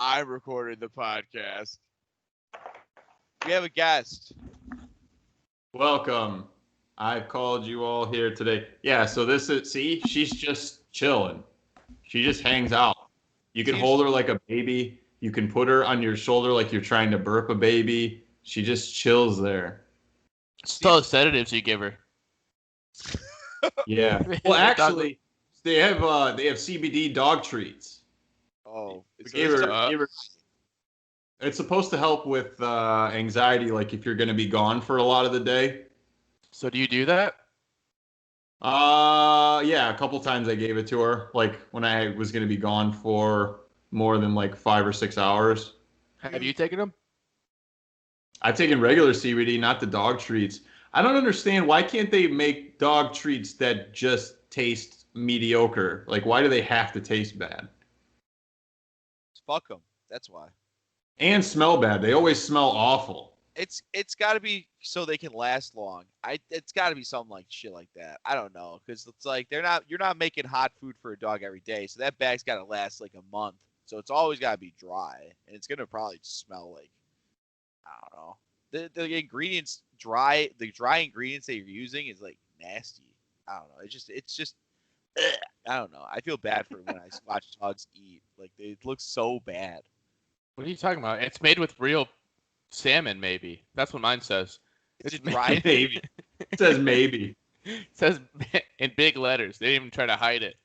I'm recording the podcast. We have a guest. Welcome. I've called you all here today. Yeah, so she's just chilling. She just hangs out. You can hold her like a baby. You can put her on your shoulder like you're trying to burp a baby. She just chills there. It's all the sedatives you give her. Yeah. Well, actually, they have CBD dog treats. Oh, It's supposed to help with anxiety, like if you're going to be gone for a lot of the day. So do you do that? Yeah, a couple times I gave it to her, like when I was going to be gone for more than like 5 or 6 hours. Have you taken them? I've taken regular CBD, not the dog treats. I don't understand, why can't they make dog treats that just taste mediocre? Like, why do they have to taste bad? Fuck them. That's why. And smell bad. They always smell awful. It's got to be so they can last long. It's got to be something like shit like that. I don't know, because it's like you're not making hot food for a dog every day, so that bag's got to last like a month. So it's always got to be dry, and it's gonna probably smell like, I don't know. The ingredients dry. The dry ingredients that you're using is like nasty. I don't know. It's just I don't know. I feel bad for when I watch dogs eat. Like, it looks so bad. What are you talking about? It's made with real salmon, maybe. That's what mine says. It's dry. Maybe. It says maybe. It says in big letters. They didn't even try to hide it.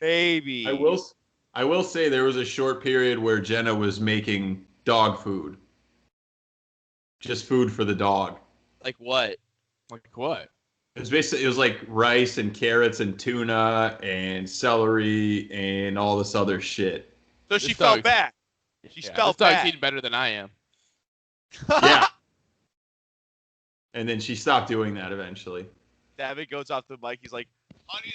Maybe. I will say there was a short period where Jenna was making dog food. Just food for the dog. Like what? Like what? It was like rice and carrots and tuna and celery and all this other shit. So she felt bad. She felt bad. This dog's eating better than I am. Yeah. And then she stopped doing that eventually. David goes off the mic. He's like, honey,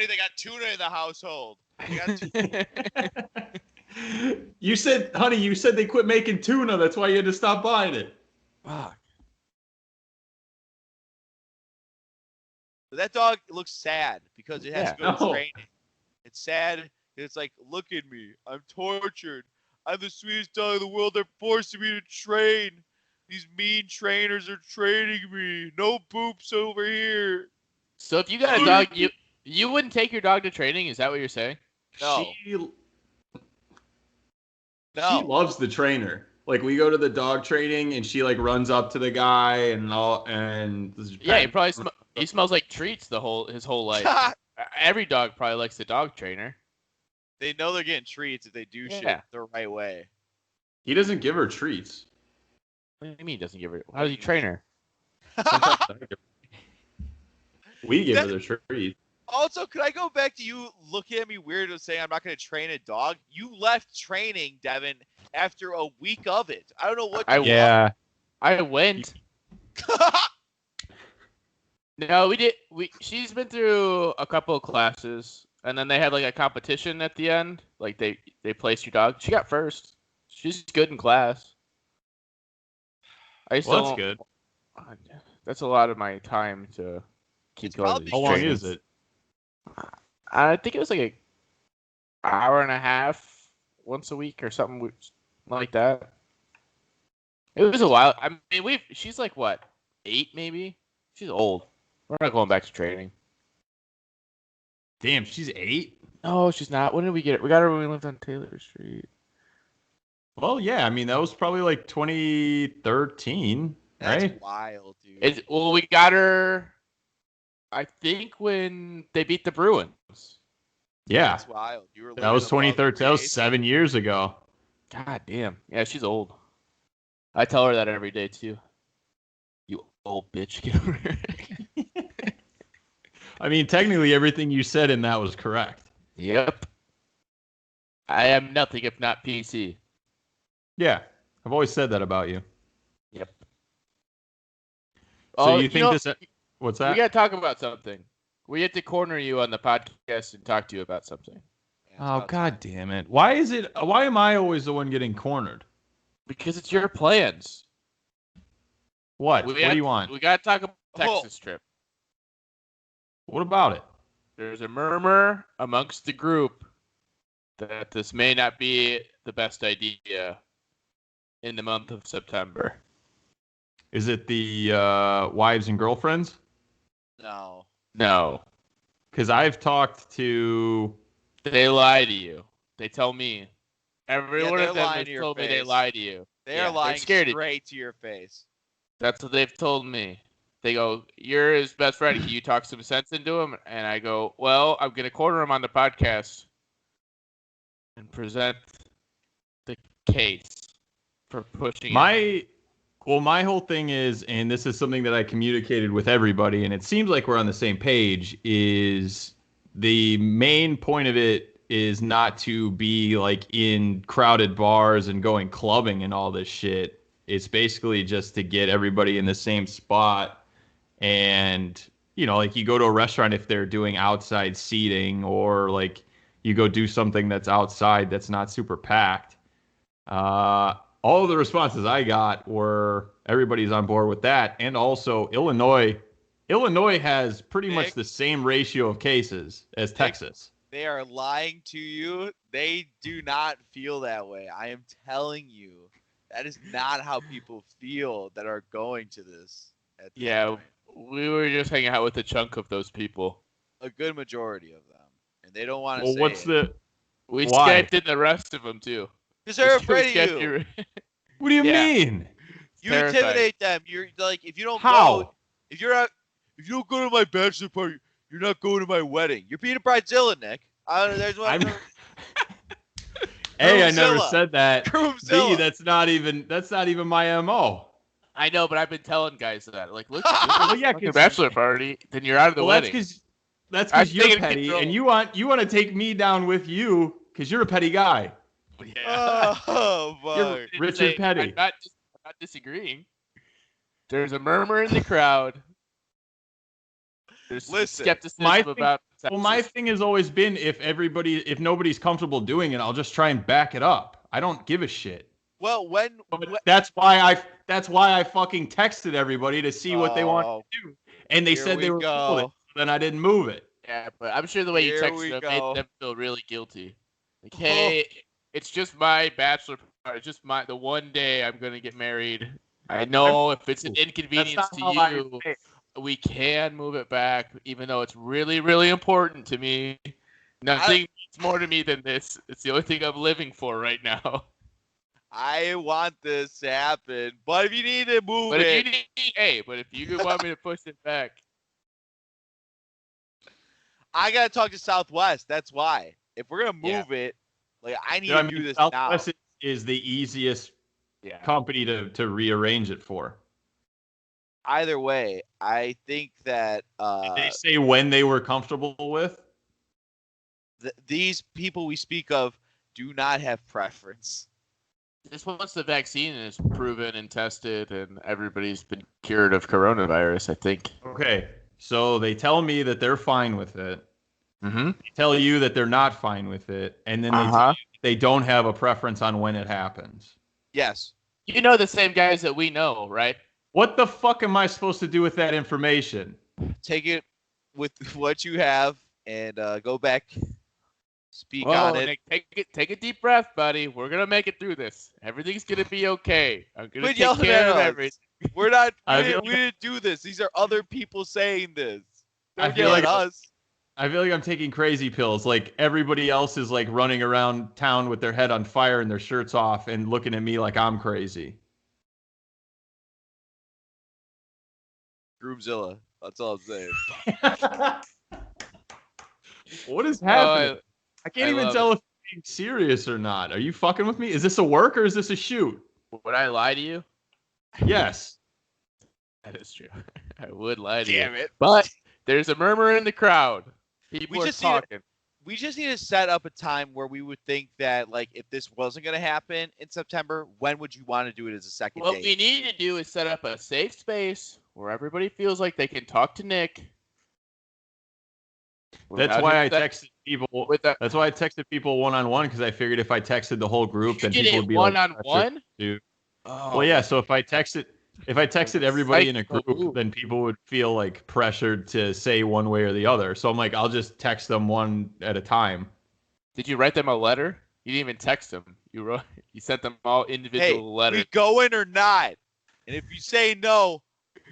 they got tuna in the household. You said they quit making tuna. That's why you had to stop buying it. Fuck. But that dog looks sad because it has to go to training. It's sad. It's like, look at me. I'm tortured. I'm the sweetest dog in the world. They're forcing me to train. These mean trainers are training me. No poops over here. So if you got a dog, you wouldn't take your dog to training? Is that what you're saying? No. She loves the trainer. Like, we go to the dog training and she like runs up to the guy and all, and yeah, he smells like treats his whole life. Every dog probably likes the dog trainer. They know they're getting treats if they do shit the right way. He doesn't give her treats. What do you mean he doesn't give her? How does he train her? We give her the treats. Also, could I go back to you looking at me weird and saying I'm not going to train a dog? You left training, Devin, after a week of it. I don't know what. I went. No, we did. She's been through a couple of classes, and then they had like a competition at the end. Like they placed your dog. She got first. She's good in class. That's good. That's a lot of my time to keep going. How long is it? I think it was like an hour and a half once a week or something like that. It was a while. I mean, she's like what, 8 maybe? She's old. We're not going back to training. Damn, she's 8? No, she's not. When did we get it? We got her when we lived on Taylor Street. Well, yeah. I mean, that was probably like 2013, right? That's wild, dude. We got her, I think, when they beat the Bruins. Yeah. That's wild. That was 2013. That was 7 years ago. God damn. Yeah, she's old. I tell her that every day, too. You old bitch. Get over here. I mean, technically, everything you said in that was correct. Yep. I am nothing if not PC. Yeah. I've always said that about you. Yep. So you think this... What's that? We got to talk about something. We had to corner you on the podcast and talk to you about something. Oh, God damn it. Why am I always the one getting cornered? Because it's your plans. What? What do you want? We got to talk about the Texas trip. What about it? There's a murmur amongst the group that this may not be the best idea in the month of September. Is it the wives and girlfriends? No. No. Because I've talked to... They lie to you. They tell me. Every one they're of them lying has to your told me they face. lie to you. They are lying scared straight to your face. That's what they've told me. They go, "You're his best friend. Can you talk some sense into him?" And I go, "Well, I'm going to corner him on the podcast and present the case for pushing it." My whole thing is, and this is something that I communicated with everybody, and it seems like we're on the same page, is the main point of it is not to be like in crowded bars and going clubbing and all this shit. It's basically just to get everybody in the same spot. And, you know, like you go to a restaurant if they're doing outside seating, or like you go do something that's outside that's not super packed. All of the responses I got were everybody's on board with that. And also Illinois has pretty much the same ratio of cases as Texas. They are lying to you. They do not feel that way. I am telling you, that is not how people feel that are going to this. Yeah, we were just hanging out with a chunk of those people. A good majority of them, and they don't want to Well, say what's it. We Why? Skyped in the rest of them too. Because they're afraid of you. What do you Yeah. mean? You Terrified. intimidate them. You're like, if you don't How? go, if you don't go to my bachelor party, you're not going to my wedding. You're being a bridezilla, Nick. There's one. A, I never Groomzilla. said that. Groomzilla. B, that's not even my MO. I know, but I've been telling guys that. Like, look, Well, yeah, your bachelor party, then you're out of the Well, wedding. that's I'm because you're taking petty, control. and you want to take me down with you because you're a petty guy. Yeah. Oh, You're fuck. Richard Petty. I'm not disagreeing. There's a murmur in the crowd. There's Listen, skepticism my thing- about. Well, my thing has always been if nobody's comfortable doing it, I'll just try and back it up. I don't give a shit. Well, But that's why I fucking texted everybody to see what they wanted to do, and they Here said they we were go. cool with it. So then I didn't move it. Yeah, but I'm sure the way you Here texted we them go. made them feel really guilty. Like, hey, it's just my bachelor party. It's just the one day I'm gonna get married. I know if it's an inconvenience That's to not how I you, say it. we can move it back, even though it's really, really important to me. Nothing means more to me than this. It's the only thing I'm living for right now. I want this to happen, but if you need to move But it, if you want me to push it back, I gotta talk to Southwest. That's why. If we're gonna move it, like I need to do this Southwest now. is the easiest yeah. company to rearrange it for. Either way, I think that Did they say when they were comfortable with? these people we speak of do not have preference. Just once the vaccine is proven and tested and everybody's been cured of coronavirus, I think. Okay, so they tell me that they're fine with it. Mm-hmm. They tell you that they're not fine with it, and then they tell you they don't have a preference on when it happens. Yes. You know the same guys that we know, right? What the fuck am I supposed to do with that information? Take it with what you have and go back, speak Well, on it. Nick, take a deep breath, buddy. We're gonna make it through this. Everything's gonna be okay. I'm gonna Quit take yelling care at of us. everything. We're not. I We feel didn't do this. These are other people saying this. I Don't feel yell like at us. I feel like I'm taking crazy pills. Like everybody else is like running around town with their head on fire and their shirts off and looking at me like I'm crazy. Groomzilla. That's all I'm saying. What is happening? I I can't even love tell if you're being serious or not. Are you fucking with me? Is this a work or is this a shoot? Would I lie to you? Yes. That is true. I would lie to you. Damn it. But there's a murmur in the crowd. People We are just need to- talking. We just need to set up a time where we would think that, like, if this wasn't going to happen in September, when would you want to do it as a second What date? we need to do is set up a safe space where everybody feels like they can talk to Nick. That's without why him I set- texted people. with a, That's why I texted people one-on-one because I figured if I texted the whole group, then you did people it would be one like, on one. dude. Oh, Well, yeah. So if I texted everybody in a Psycho. group, then people would feel like pressured to say one way or the other. So I'm like, I'll just text them one at a time. Did you write them a letter? You didn't even text them. You sent them all individual letters. We going or not? And if you say no,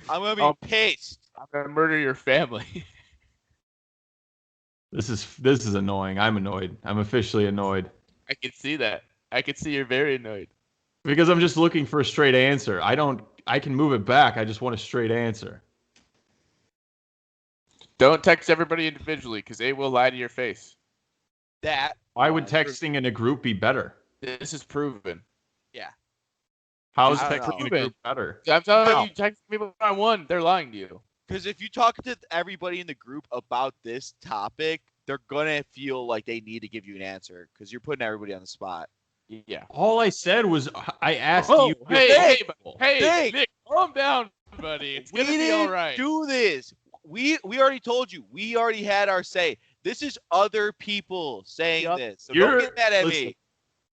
I'm gonna be pissed. I'm gonna murder your family. This is annoying. I'm annoyed. I'm officially annoyed. I can see that. I can see you're very annoyed. Because I'm just looking for a straight answer. I can move it back. I just want a straight answer. Don't text everybody individually because they will lie to your face. Why would texting in a group be better? This is proven. Yeah. How is texting in a group better? I'm telling you, text people one, they're lying to you. Because if you talk to everybody in the group about this topic, they're gonna feel like they need to give you an answer because you're putting everybody on the spot. Yeah. All I said was I asked you. Hey, Nick, calm down, buddy. It's gonna be all right. Do this. We already told you. We already had our say. This is other people saying this. So don't get mad at me.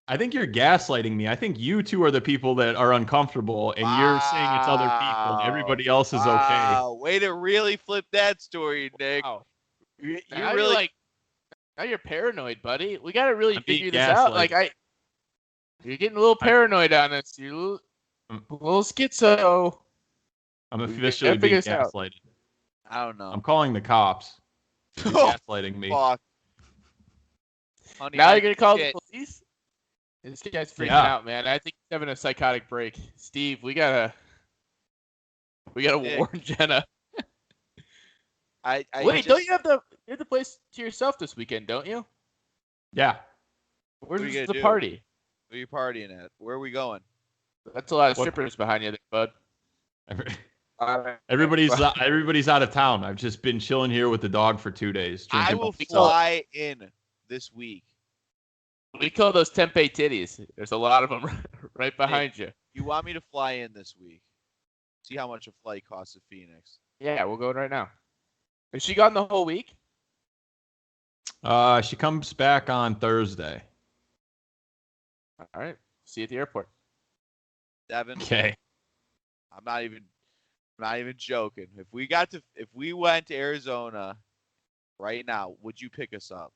I think you're gaslighting me. I think you two are the people that are uncomfortable, and you're saying it's other people, and everybody else is okay. Way to really flip that story, Nick. Wow. You're now really you're now you're paranoid, buddy. We gotta really figure this out. You're getting a little paranoid on us. You're a little schizo. I'm officially being gaslighted. I don't know. I'm calling the cops. You're gaslighting me. Fuck. Honey, Now you're gonna call the police? This guy's freaking out, man. I think he's having a psychotic break. Steve, we gotta warn Jenna. Wait, don't you have the place to yourself this weekend, don't you? Yeah. Where's the party? Where are you partying at? Where are we going? That's a lot of strippers behind you there, bud. Everybody's out of town. I've just been chilling here with the dog for 2 days. I will fly in this week. We call those tempeh titties. There's a lot of them right behind you. You want me to fly in this week? See how much a flight costs to Phoenix. Yeah, we'll go right now. Is she gone the whole week? She comes back on Thursday. All right. See you at the airport. Devin. Okay. I'm not even joking. If we went to Arizona right now, would you pick us up?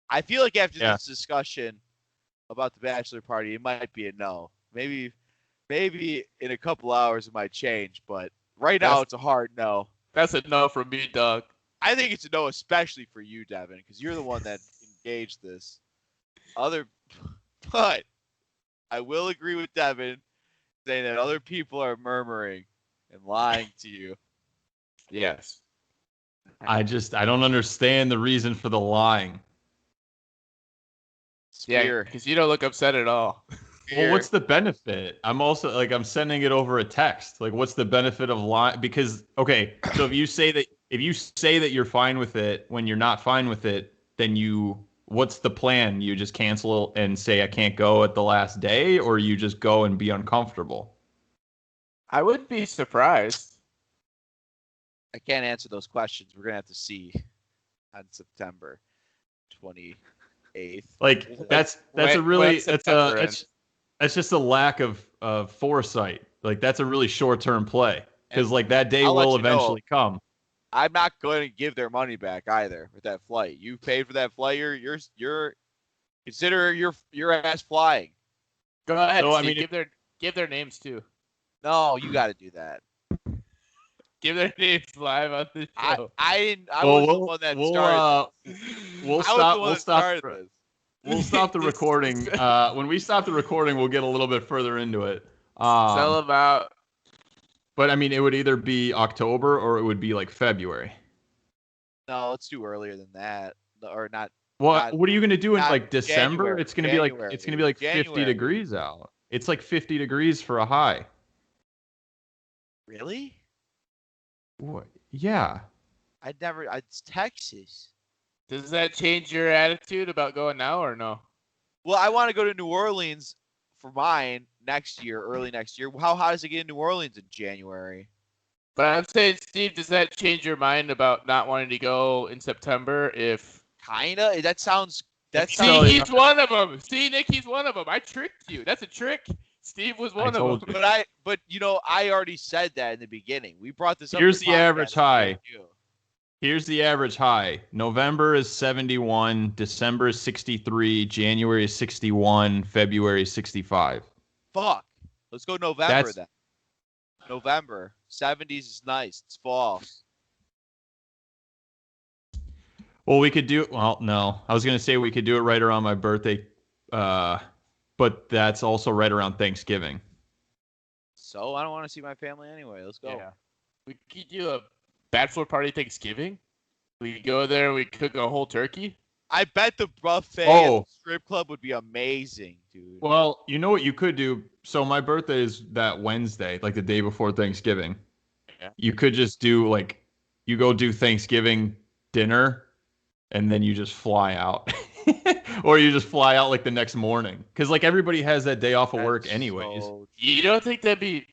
I feel like after this discussion about the bachelor party, it might be a no. Maybe in a couple hours it might change, but right now it's a hard no. That's a no from me, Doug. I think it's a no, especially for you, Devin, because you're the one that engaged this. But I will agree with Devin saying that other people are murmuring and lying to you. Yes. I don't understand the reason for the lying. Yeah, because you don't look upset at all. Well, what's the benefit? I'm also I'm sending it over a text. What's the benefit of lying? Because so if you say that you're fine with it when you're not fine with it, then what's the plan? You just cancel and say I can't go at the last day, or you just go and be uncomfortable? I wouldn't be surprised. I can't answer those questions. We're gonna have to see on September 28th. That's just a lack of foresight. That's a really short-term play because that day will eventually come. I'm not going to give their money back either with that flight. You paid for that flight. You're consider your ass flying. Go ahead. So, give their names too. No, you got to do that. Give their names live on the show. I was the one that started. We'll stop the recording. When we stop the recording, we'll get a little bit further into it. Tell about. But it would either be October or it would be February. No, let's do earlier than that, or not. What are you gonna do in December? January, it's gonna be 50 degrees out. It's 50 degrees for a high. Really? What? Yeah. It's Texas. Does that change your attitude about going now or no? Well, I want to go to New Orleans for mine early next year. How hot does it get in New Orleans in January? But I'm saying, Steve, does that change your mind about not wanting to go in September if... Kinda. See, he's one of them. See, Nick, he's one of them. I tricked you. That's a trick. Steve was one of them. But I already said that in the beginning. We brought this up. Here's the average high. Here's the average high. November is 71, December is 63, January is 61, February is 65. Fuck. Let's go November then. November. 70s is nice. It's fall. Well, we could do. Well, no, I was gonna say we could do it right around my birthday, but that's also right around Thanksgiving. So I don't want to see my family anyway. Let's go. Yeah. We could do a bachelor party Thanksgiving. We go there. We cook a whole turkey. I bet the buffet at the strip club would be amazing, dude. Well, you know what you could do? So my birthday is that Wednesday, like the day before Thanksgiving. Yeah. You could just do like, you go do Thanksgiving dinner, and then you just fly out. Or you just fly out like the next morning. Because like everybody has that day off of work anyways. You don't think that'd be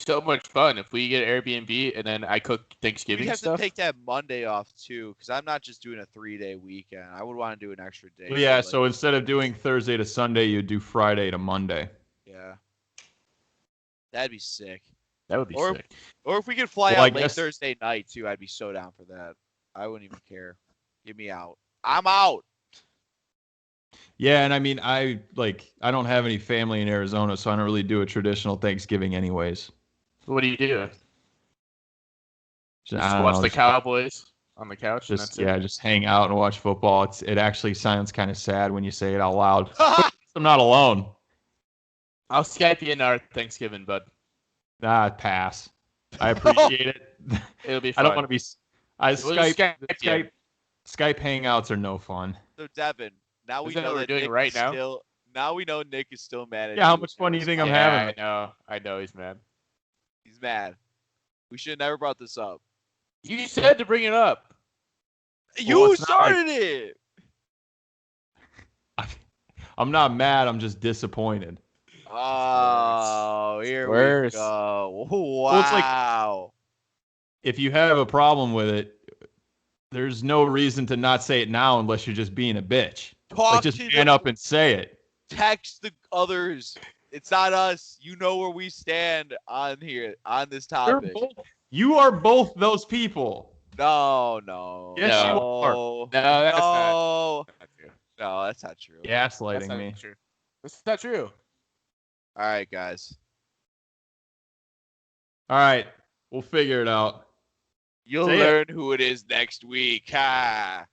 so much fun if we get Airbnb and then I cook Thanksgiving We have stuff? to take that Monday off too, because I'm not just doing a 3-day weekend. I would want to do an extra day. Well, yeah, so instead of doing Thursday to Sunday, you do Friday to Monday. Yeah. That'd be sick. That would be sick. Or if we could fly out late Thursday night too, I'd be so down for that. I wouldn't even care. Get me out. I'm out. Yeah, and I mean, I don't have any family in Arizona, so I don't really do a traditional Thanksgiving anyways. So what do you do? Just watch the Cowboys on the couch? Just hang out and watch football. It actually sounds kind of sad when you say it out loud. I'm not alone. I'll Skype you in our Thanksgiving, bud. Pass. I appreciate it. It'll be fun. I don't want to be... Skype hangouts are no fun. So, Devin, now we know that doing Nick right now. Now we know Nick is still mad at you. Yeah, how much fun do you think I'm having? I know he's mad. He's mad. We should have never brought this up. You said to bring it up. You started it. I'm not mad. I'm just disappointed. Oh, here we go. Wow. Well, it's like, if you have a problem with it, there's no reason to not say it now unless you're just being a bitch. Just stand up and say it. Text the others. It's not us. You know where we stand on this topic. You are both those people. No. Yes, you are. No, that's not true. No, that's not true. Gaslighting me. True. That's not true. All right, guys. All right. We'll figure it out. You'll learn who it is next week. Ha!